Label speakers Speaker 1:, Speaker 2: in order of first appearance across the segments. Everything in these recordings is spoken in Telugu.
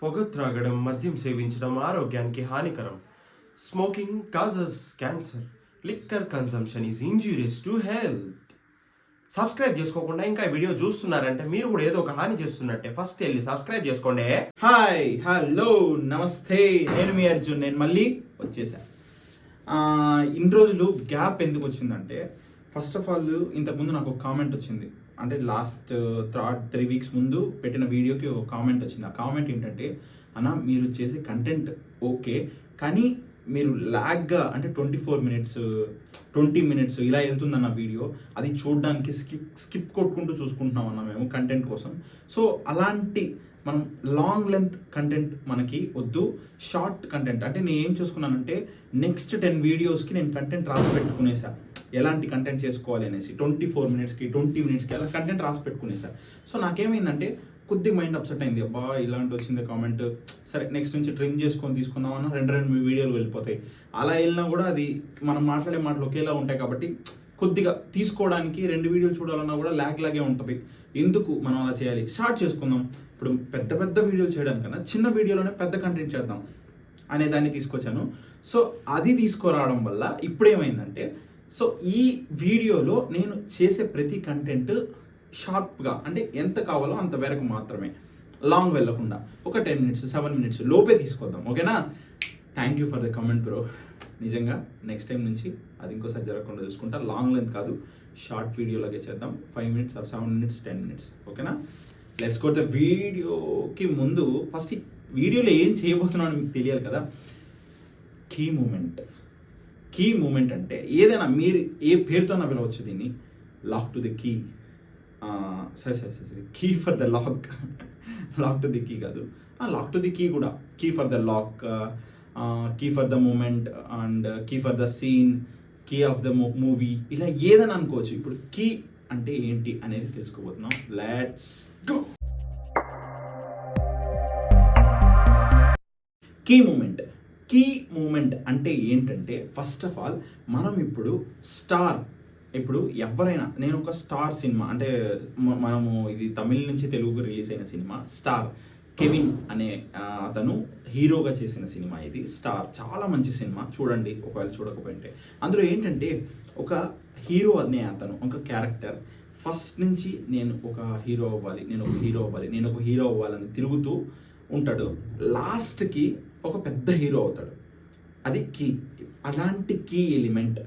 Speaker 1: పొగ త్రాగడం, మద్యం సేవించడం ఆరోగ్యానికి హానికరం. Smoking causes cancer. Liquor consumption is injurious to health. Subscribe చేసుకోకుండా ఇంకా ఈ వీడియో చూస్తున్నారంటే మీరు కూడా ఏదో ఒక హాని చేస్తున్నట్టే. ఫస్ట్ వెళ్ళి సబ్స్క్రైబ్ చేసుకోండి.
Speaker 2: హాయ్ హలో నమస్తే, నేను మీ అర్జున్. నేను మళ్ళీ వచ్చేసా. ఇన్ని రోజులు గ్యాప్ ఎందుకు వచ్చిందంటే, ఫస్ట్ ఆఫ్ ఆల్ ఇంతకుముందు నాకు ఒక కామెంట్ వచ్చింది. అంటే లాస్ట్ 3 వీక్స్ ముందు పెట్టిన వీడియోకి ఒక కామెంట్ వచ్చింది. ఆ కామెంట్ ఏంటంటే, అన్న మీరు చేసే కంటెంట్ ఓకే, కానీ మీరు ల్యాగ్గా అంటే 24 మినిట్స్ 20 మినిట్స్ ఇలా వెళ్తుందన్న వీడియో, అది చూడడానికి స్కిప్ కొట్టుకుంటూ చూసుకుంటున్నాం అన్న మేము కంటెంట్ కోసం. సో అలాంటి మనం లాంగ్ లెంత్ కంటెంట్ మనకి వద్దు, షార్ట్ కంటెంట్. అంటే నేను ఏం చేసుకున్నానంటే, నెక్స్ట్ 10 వీడియోస్కి నేను కంటెంట్ రాసి పెట్టుకునేసా, ఎలాంటి కంటెంట్ చేసుకోవాలి అనేసి. 24 మినిట్స్కి 20 మినిట్స్కి అలా కంటెంట్ రాసి పెట్టుకునేసా. సో నాకేమైందంటే కొద్దిగా మైండ్ అప్సెట్ అయింది. అబ్బా ఇలాంటి వచ్చింది కామెంట్, సరే నెక్స్ట్ నుంచి ట్రిమ్ చేసుకొని తీసుకుందామన్నా 2 వీడియోలు వెళ్ళిపోతాయి. అలా వెళ్ళినా కూడా అది మనం మాట్లాడే మాటలు ఒకేలా ఉంటాయి కాబట్టి కొద్దిగా తీసుకోవడానికి 2 వీడియోలు చూడాలన్నా కూడా లాగే ఉంటుంది. ఎందుకు మనం అలా చేయాలి, స్టార్ట్ చేసుకుందాం. ఇప్పుడు పెద్ద పెద్ద వీడియోలు చేయడానికన్నా చిన్న వీడియోలోనే పెద్ద కంటెంట్ చేద్దాం అనే దాన్ని తీసుకొచ్చాను. సో అది తీసుకురావడం వల్ల ఇప్పుడేమైందంటే, సో ఈ వీడియోలో నేను చేసే ప్రతి కంటెంట్ షార్ప్గా, అంటే ఎంత కావాలో అంత వరకు మాత్రమే, లాంగ్ వెళ్ళకుండా ఒక 10 మినిట్స్ 7 మినిట్స్ లోపే తీసుకొద్దాం. ఓకేనా? Thank you for the comment bro. నిజంగా నెక్స్ట్ టైం నుంచి అది ఇంకోసారి జరగకుండా చూసుకుంటా. లాంగ్ లెంత్ కాదు, షార్ట్ వీడియోలాగే చేద్దాం. 5 మినిట్స్ ఆర్ 7 మినిట్స్ 10 మినిట్స్. ఓకేనా? Let's go. ద వీడియోకి ముందు ఫస్ట్ ఈ వీడియోలో ఏం చేయబోతున్నానో మీకు తెలియాలి కదా. కీ మూమెంట్ అంటే ఏదైనా మీరు ఏ పేరుతో పిలవచ్చు దీన్ని. లాక్ టు ది కీ, సరే key for the lock. Lock to the key కాదు, లాక్ టు ది కీ కూడా. Key for the lock, key for the moment and key for the scene, key of the movie, ఇలా ఏదని అనుకోవచ్చు. ఇప్పుడు కీ అంటే ఏంటి అనేది తెలుసుకోబోతున్నాం. Let's go. కీ మూమెంట్ అంటే ఏంటంటే, ఫస్ట్ ఆఫ్ ఆల్ మనం ఇప్పుడు ఎవరైనా, నేను ఒక స్టార్ సినిమా, అంటే మనము ఇది తమిళ నుంచి తెలుగుకు రిలీజ్ అయిన సినిమా స్టార్. కెవిన్ అనే అతను హీరోగా చేసిన సినిమా ఇది స్టార్. చాలా మంచి సినిమా, చూడండి ఒకవేళ చూడకపోయింటే. అందులో ఏంటంటే, ఒక హీరో అనే అతను ఒక క్యారెక్టర్ ఫస్ట్ నుంచి నేను ఒక హీరో అవ్వాలని తిరుగుతూ ఉంటాడు. లాస్ట్కి ఒక పెద్ద హీరో అవుతాడు. అది కీ. అలాంటి కీ ఎలిమెంట్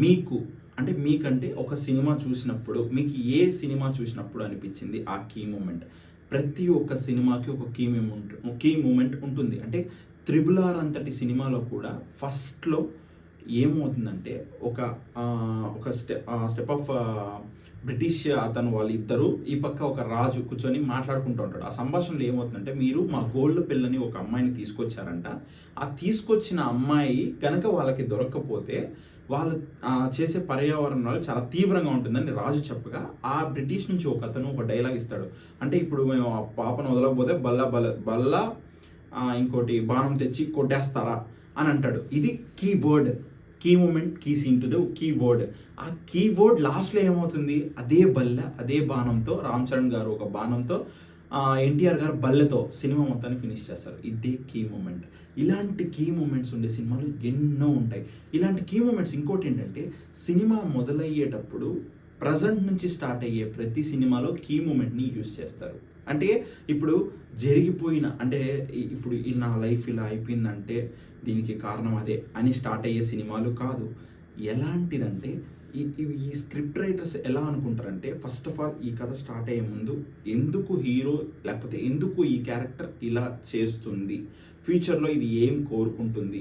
Speaker 2: మీకు, అంటే మీకంటే ఒక సినిమా చూసినప్పుడు, మీకు ఏ సినిమా చూసినప్పుడు అనిపించింది ఆ కీ మూమెంట్. ప్రతి ఒక్క సినిమాకి ఒక కీ మూమెంట్ ఉంటుంది. అంటే RRR అంతటి సినిమాలో కూడా ఫస్ట్లో ఏమవుతుందంటే, ఒక స్టెప్ ఆఫ్ బ్రిటిష్ అతను వాళ్ళిద్దరూ, ఈ పక్క ఒక రాజు కూర్చొని మాట్లాడుకుంటూ ఉంటాడు. ఆ సంభాషణలో ఏమవుతుందంటే, మీరు మా గోల్డ్ పిల్లని ఒక అమ్మాయిని తీసుకొచ్చారంట, ఆ తీసుకొచ్చిన అమ్మాయి కనుక వాళ్ళకి దొరక్కపోతే వాళ్ళు చేసే పర్యావరణాలు చాలా తీవ్రంగా ఉంటుందని రాజు చెప్పగా, ఆ బ్రిటిష్ నుంచి ఒక అతను ఒక డైలాగ్ ఇస్తాడు. అంటే ఇప్పుడు మేము ఆ పాపను వదలకపోతే బల్ల ఇంకోటి బాణం తెచ్చి కొట్టేస్తారా అని అంటాడు. ఇది key moment, key scene to the key word. ఆ కీ వర్డ్ లాస్ట్లో ఏమవుతుంది, అదే బాణంతో రామ్ చరణ్ గారు ఒక బాణంతో, ఎన్టీఆర్ గారు బల్లెతో సినిమా మొత్తాన్ని ఫినిష్ చేస్తారు. ఇదే కీ మూమెంట్. ఇలాంటి కీ మూమెంట్స్ ఉండే సినిమాలు ఎన్నో ఉంటాయి. ఇలాంటి కీ మూమెంట్స్ ఇంకోటి ఏంటంటే, సినిమా మొదలయ్యేటప్పుడు ప్రజెంట్ నుంచి స్టార్ట్ అయ్యే ప్రతి సినిమాలో కీ మూమెంట్ని యూజ్ చేస్తారు. అంటే ఇప్పుడు జరిగిపోయిన, అంటే ఇప్పుడు నా లైఫ్ ఇలా అయిపోయిందంటే దీనికి కారణం అదే అని స్టార్ట్ అయ్యే సినిమాలు కాదు. ఎలాంటిదంటే, ఈ స్క్రిప్ట్ రైటర్స్ ఎలా అనుకుంటారంటే, ఫస్ట్ ఆఫ్ ఆల్ ఈ కథ స్టార్ట్ అయ్యే ముందు ఎందుకు హీరో, లేకపోతే ఎందుకు ఈ క్యారెక్టర్ ఇలా చేస్తుంది, ఫ్యూచర్లో ఇది ఏం కోరుకుంటుంది,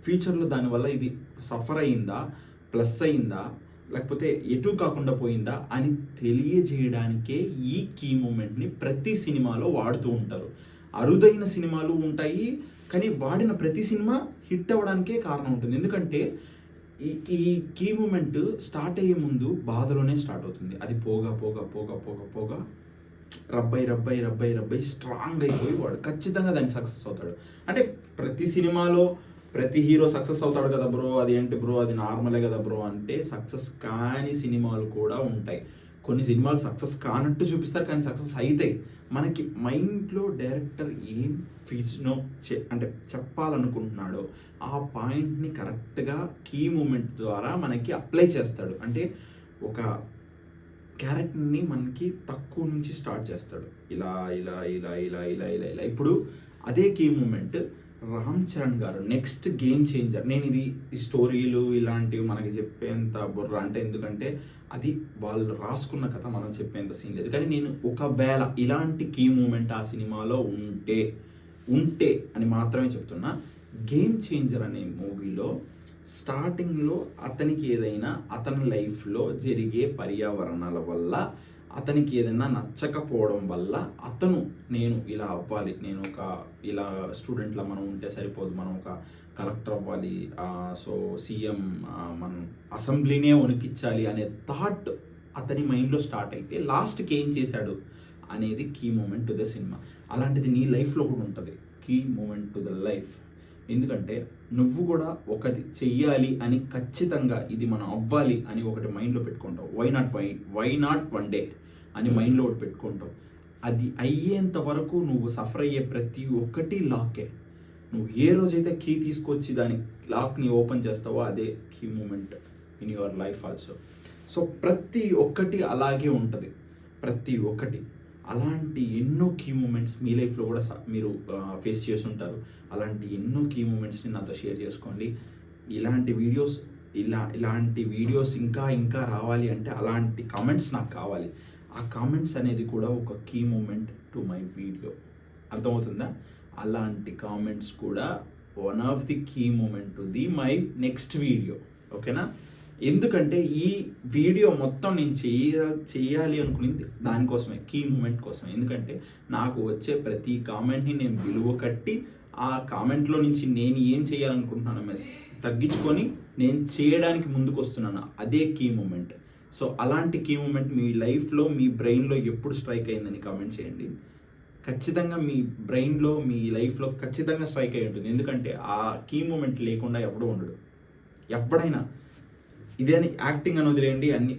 Speaker 2: ఫ్యూచర్లో దానివల్ల ఇది సఫర్ అయిందా, ప్లస్ అయిందా, లేకపోతే ఎటు కాకుండా పోయిందా అని తెలియజేయడానికే ఈ కీ మూమెంట్ని ప్రతి సినిమాలో వాడుతూ ఉంటారు. అరుదైన సినిమాలు ఉంటాయి, కానీ వాడిన ప్రతి సినిమా హిట్ అవ్వడానికే కారణం ఉంటుంది. ఎందుకంటే ఈ కీ మూమెంట్ స్టార్ట్ అయ్యే ముందు బాధలోనే స్టార్ట్ అవుతుంది. అది పోగా రబ్బాయి స్ట్రాంగ్ అయిపోయి వాడు ఖచ్చితంగా దాన్ని సక్సెస్ అవుతాడు. అంటే ప్రతి సినిమాలో ప్రతి హీరో సక్సెస్ అవుతాడు కదా బ్రో, అది ఏంటి బ్రో, అది నార్మలే కదా బ్రో అంటే, సక్సెస్ కాని సినిమాలు కూడా ఉంటాయి. కొన్ని సినిమాలు సక్సెస్ కానట్టు చూపిస్తారు, కానీ సక్సెస్ అవుతాయి. మనకి మైండ్లో డైరెక్టర్ ఏం ఫీచర్నో అంటే చెప్పాలనుకుంటున్నాడో ఆ పాయింట్ని కరెక్ట్గా కీ మూమెంట్ ద్వారా మనకి అప్లై చేస్తాడు. అంటే ఒక క్యారెక్టర్ని మనకి తక్కువ నుంచి స్టార్ట్ చేస్తాడు, ఇలా ఇలా ఇలా ఇలా ఇలా ఇలా ఇలా. ఇప్పుడు అదే కీ మూమెంట్ రామ్ చరణ్ గారు నెక్స్ట్ గేమ్ చేంజర్. నేను ఇది ఈ స్టోరీలు ఇలాంటివి మనకి చెప్పేంత బుర్ర అంటే, ఎందుకంటే అది వాళ్ళు రాసుకున్న కథ మనం చెప్పేంత సీన్ లేదు. కానీ నేను ఒకవేళ ఇలాంటి కీ మూమెంట్ ఆ సినిమాలో ఉంటే అని మాత్రమే చెప్తున్నా. గేమ్ చేంజర్ అనే మూవీలో స్టార్టింగ్లో అతనికి ఏదైనా అతని లైఫ్లో జరిగే పర్యావరణాల వల్ల అతనికి ఏదైనా నచ్చకపోవడం వల్ల అతను నేను ఇలా అవ్వాలి, నేను ఒక ఇలా స్టూడెంట్లా మనం ఉంటే సరిపోదు, మనం ఒక కలెక్టర్ అవ్వాలి, సో సీఎం, మనం అసెంబ్లీనే వణికించాలి అనే థాట్ అతని మైండ్లో స్టార్ట్ అయితే లాస్ట్కి ఏం చేశాడు అనేది key moment to the cinema. అలాంటిది నీ లైఫ్లో కూడా ఉంటుంది key moment to the life. ఎందుకంటే నువ్వు కూడా ఒకటి చెయ్యాలి అని ఖచ్చితంగా ఇది మనం అవ్వాలి అని ఒకటి మైండ్లో పెట్టుకుంటావు. వై నాట్ వన్ డే అని మైండ్లో ఒకటి పెట్టుకుంటావు. అది అయ్యేంత వరకు నువ్వు సఫర్ అయ్యే ప్రతి ఒక్కటి లాకే. నువ్వు ఏ రోజైతే కీ తీసుకొచ్చి దాని లాక్ని ఓపెన్ చేస్తావో అదే key moment in your life also. So ప్రతి ఒక్కటి అలాగే ఉంటుంది, ప్రతి ఒక్కటి. అలాంటి ఎన్నో కీ మూమెంట్స్ మీ లైఫ్లో కూడా మీరు ఫేస్ చేసి ఉంటారు. అలాంటి ఎన్నో కీ మూమెంట్స్ని నాతో షేర్ చేసుకోండి. ఇలాంటి వీడియోస్ ఇంకా రావాలి అంటే అలాంటి కామెంట్స్ నాకు కావాలి. ఆ కామెంట్స్ అనేది కూడా ఒక key moment to my video. అర్థమవుతుందా? అలాంటి కామెంట్స్ కూడా one of the key moment to the my next video. ఓకేనా? ఎందుకంటే ఈ వీడియో మొత్తం నేను చేయాలి అనుకునేది దానికోసమే, కీ మూమెంట్ కోసమే. ఎందుకంటే నాకు వచ్చే ప్రతి కామెంట్ని నేను విలువ కట్టి ఆ కామెంట్లో నుంచి నేను ఏం చేయాలనుకుంటున్నాను తగ్గించుకొని నేను చేయడానికి ముందుకు వస్తున్నాను. అదే కీ మూమెంట్. సో అలాంటి కీ మూమెంట్ మీ లైఫ్లో మీ బ్రెయిన్లో ఎప్పుడు స్ట్రైక్ అయిందని కామెంట్ చేయండి. ఖచ్చితంగా మీ బ్రెయిన్లో మీ లైఫ్లో ఖచ్చితంగా స్ట్రైక్ అయి ఉంటుంది. ఎందుకంటే ఆ కీ మూమెంట్ లేకుండా ఎవడూ ఉండడు. ఎవడైనా ఇదే యాక్టింగ్ అని వదిలేయండి, అన్ని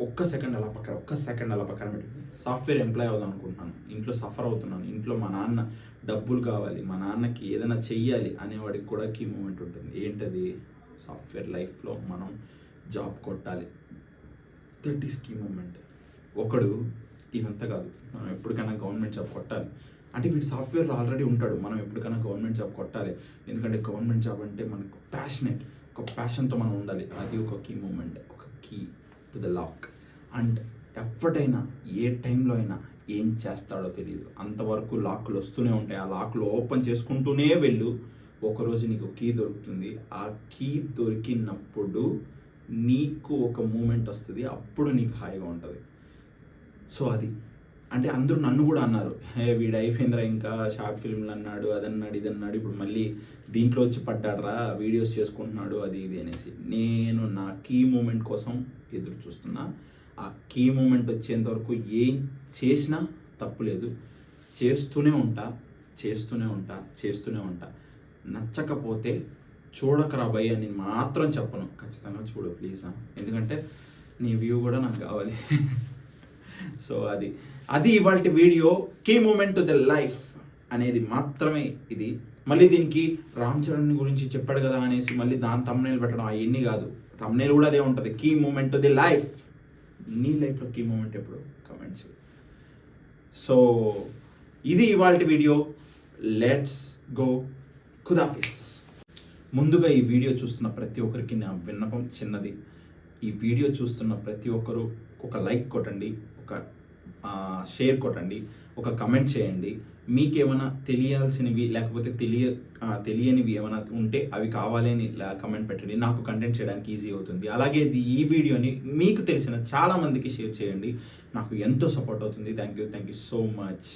Speaker 2: ఒక్క సెకండ్ అలా పక్కన పెట్టండి. సాఫ్ట్వేర్ ఎంప్లాయ్ అవుదాం అనుకుంటున్నాను, ఇంట్లో సఫర్ అవుతున్నాను, ఇంట్లో మా నాన్న డబ్బులు కావాలి, మా నాన్నకి ఏదైనా చెయ్యాలి అనేవాడికి కూడా కీ మూమెంట్ ఉంటుంది. ఏంటది? సాఫ్ట్వేర్ లైఫ్లో మనం జాబ్ కొట్టాలి. That is key moment. ఒకడు ఇవంతా కాదు, మనం ఎప్పటికైనా గవర్నమెంట్ జాబ్ కొట్టాలి అంటే వీడు సాఫ్ట్వేర్లో ఆల్రెడీ ఉంటాడు, మనం ఎప్పటికైనా గవర్నమెంట్ జాబ్ కొట్టాలి. ఎందుకంటే గవర్నమెంట్ జాబ్ అంటే మనకు ప్యాషనెట్, ఒక ప్యాషన్తో మనం ఉండాలి. అది ఒక కీ మూమెంట్, ఒక key to the lock. And ఎప్పటికైనా ఏ టైంలో అయినా ఏం చేస్తాడో తెలియదు, అంతవరకు లాక్లు వస్తూనే ఉంటాయి. ఆ లాక్లు ఓపెన్ చేసుకుంటూనే వెళ్ళు. ఒకరోజు నీకు కీ దొరుకుతుంది. ఆ కీ దొరికినప్పుడు నీకు ఒక మూమెంట్ వస్తుంది, అప్పుడు నీకు హాయిగా ఉంటుంది. సో అది అంటే అందరూ నన్ను కూడా అన్నారు, వీడు అయిపోయిందిరా, ఇంకా షార్ట్ ఫిల్మ్లు అన్నాడు, అదన్నాడు ఇదన్నాడు, ఇప్పుడు మళ్ళీ దీంట్లో వచ్చి పడ్డాడరా, వీడియోస్ చేసుకుంటున్నాడు అది ఇది అనేసి. నేను నా కీ మూమెంట్ కోసం ఎదురు చూస్తున్నా. ఆ కీ మూమెంట్ వచ్చేంత వరకు ఏం చేసినా తప్పులేదు, చేస్తూనే ఉంటా. నచ్చకపోతే చూడకరా భయ్ అని మాత్రం చెప్పను, ఖచ్చితంగా చూడు ప్లీజ్. ఎందుకంటే నీ వ్యూ కూడా నాకు కావాలి. సో అది ఇవాళ video. Key moment to the life అనేది మాత్రమే ఇది. మళ్ళీ దీనికి రామ్ చరణ్ గురించి చెప్పాడు కదా అనేసి మళ్ళీ దాని తమ్నైల్ పెట్టడం అవన్నీ కాదు. తమ్నైల్ కూడా అదే ఉంటుంది, key moment to the life. నీ లైఫ్లో కీ మూమెంట్ ఎప్పుడు? కమెంట్స్. సో ఇది ఇవాళ వీడియో. Let's go. ఖుదాఫిస్. ముందుగా ఈ వీడియో చూస్తున్న ప్రతి ఒక్కరికి నా విన్నపం చిన్నది. ఈ వీడియో చూస్తున్న ప్రతి ఒక్కరు ఒక లైక్ కొట్టండి, ఒక షేర్ కొట్టండి, ఒక కమెంట్ చేయండి. మీకేమైనా తెలియాల్సినవి లేకపోతే తెలియనివి ఏమైనా ఉంటే అవి కావాలి అని కమెంట్ పెట్టండి. నాకు కంటెంట్ చేయడానికి ఈజీ అవుతుంది. అలాగే ఈ వీడియోని మీకు తెలిసిన చాలామందికి షేర్ చేయండి, నాకు ఎంతో సపోర్ట్ అవుతుంది. Thank you so much.